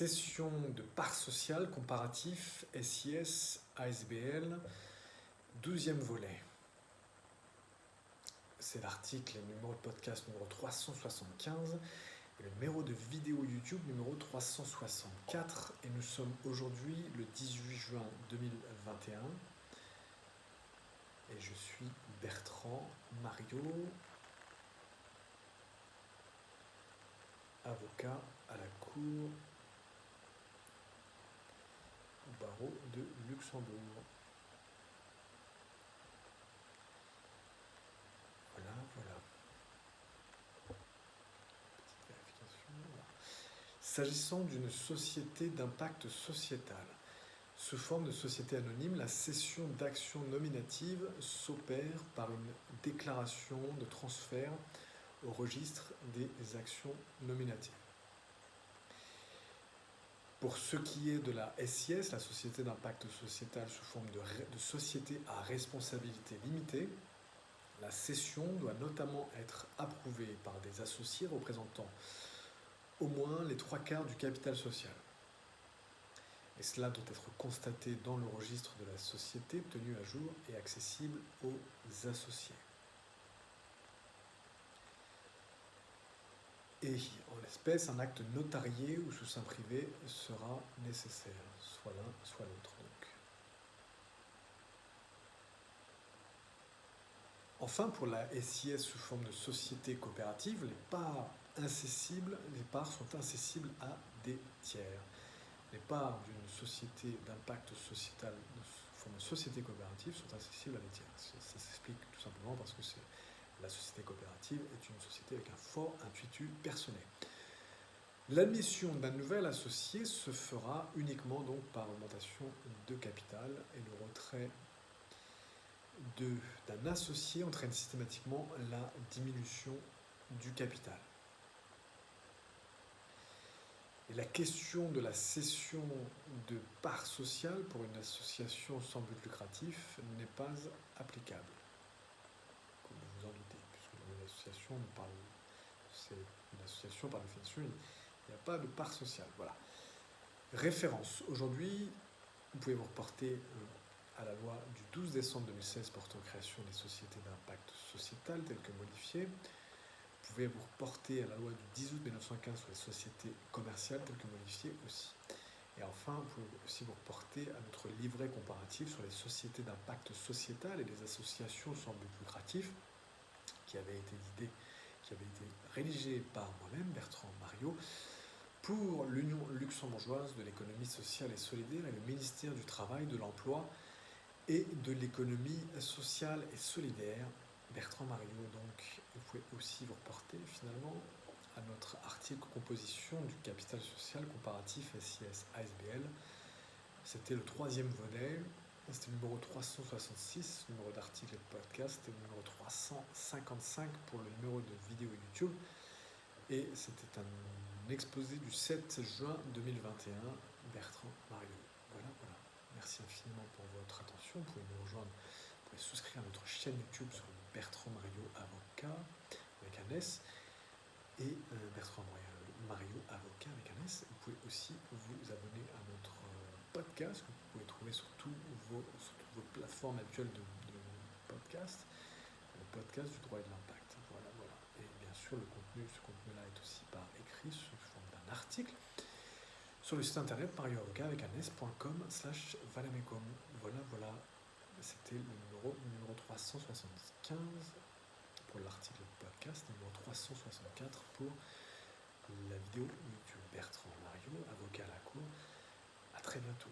Session de part sociale, comparatif, SIS, ASBL, 12e volet. C'est l'article et numéro de podcast numéro 375 et le numéro de vidéo YouTube numéro 364. Et nous sommes aujourd'hui le 18 juin 2021. Et je suis Bertrand Mario, avocat à la Cour au barreau de Luxembourg. Voilà. Petite vérification. Voilà. S'agissant d'une société d'impact sociétal, sous forme de société anonyme, la cession d'actions nominatives s'opère par une déclaration de transfert au registre des actions nominatives. Pour ce qui est de la SIS, la société d'impact sociétal sous forme de société à responsabilité limitée, la cession doit notamment être approuvée par des associés représentant au moins les 3/4 du capital social. Et cela doit être constaté dans le registre de la société tenu à jour et accessible aux associés. Et en l'espèce, un acte notarié ou sous seing privé sera nécessaire, soit l'un, soit l'autre donc. Enfin, pour la SIS sous forme de société coopérative, les parts sont incessibles à des tiers. Les parts d'une société d'impact sociétal sous forme de société coopérative sont incessibles à des tiers. Ça s'explique tout simplement parce que la société coopérative est une société avec un fort intuitu personnel. L'admission d'un nouvel associé se fera uniquement donc par augmentation de capital et le retrait d'un associé entraîne systématiquement la diminution du capital. Et la question de la cession de parts sociales pour une association sans but lucratif n'est pas applicable, comme vous vous en doutez, puisque dans une association, c'est une association par définition, il n'y a pas de part sociale. Voilà. Référence. Aujourd'hui, vous pouvez vous reporter à la loi du 12 décembre 2016 portant création des sociétés d'impact sociétal telles que modifiées. Vous pouvez vous reporter à la loi du 10 août 1915 sur les sociétés commerciales telles que modifiées aussi. Et enfin, vous pouvez aussi vous reporter à notre livret comparatif sur les sociétés d'impact sociétal et les associations sans but lucratif qui avait été rédigé par moi-même, Bertrand Mario, pour l'Union luxembourgeoise de l'économie sociale et solidaire et le ministère du Travail, de l'Emploi et de l'économie sociale et solidaire, Bertrand Mario. Donc, vous pouvez aussi vous reporter finalement à notre article composition du capital social comparatif SIS-ASBL. C'était le 3e volet, c'était le numéro 366, numéro d'article et de podcast, et le numéro 355 pour le numéro de vidéo YouTube. Et c'était un exposé du 7 juin 2021, Bertrand Mario. Voilà. Merci infiniment pour votre attention. Vous pouvez nous rejoindre, vous pouvez souscrire à notre chaîne YouTube sur Bertrand Mario Avocat avec un S et Bertrand Mario Avocat avec un S. Vous pouvez aussi vous abonner à notre podcast que vous pouvez trouver sur toutes vos plateformes actuelles de podcast, le podcast du droit et de l'impact. Voilà. Et bien sûr, ce contenu-là est aussi par écrit sous forme d'un article sur le site internet marioavocat avec un s.com/valamecum. Voilà. C'était le numéro 375 pour l'article de podcast, numéro 364 pour la vidéo YouTube. Bertrand Mario, avocat à la Cour. À très bientôt.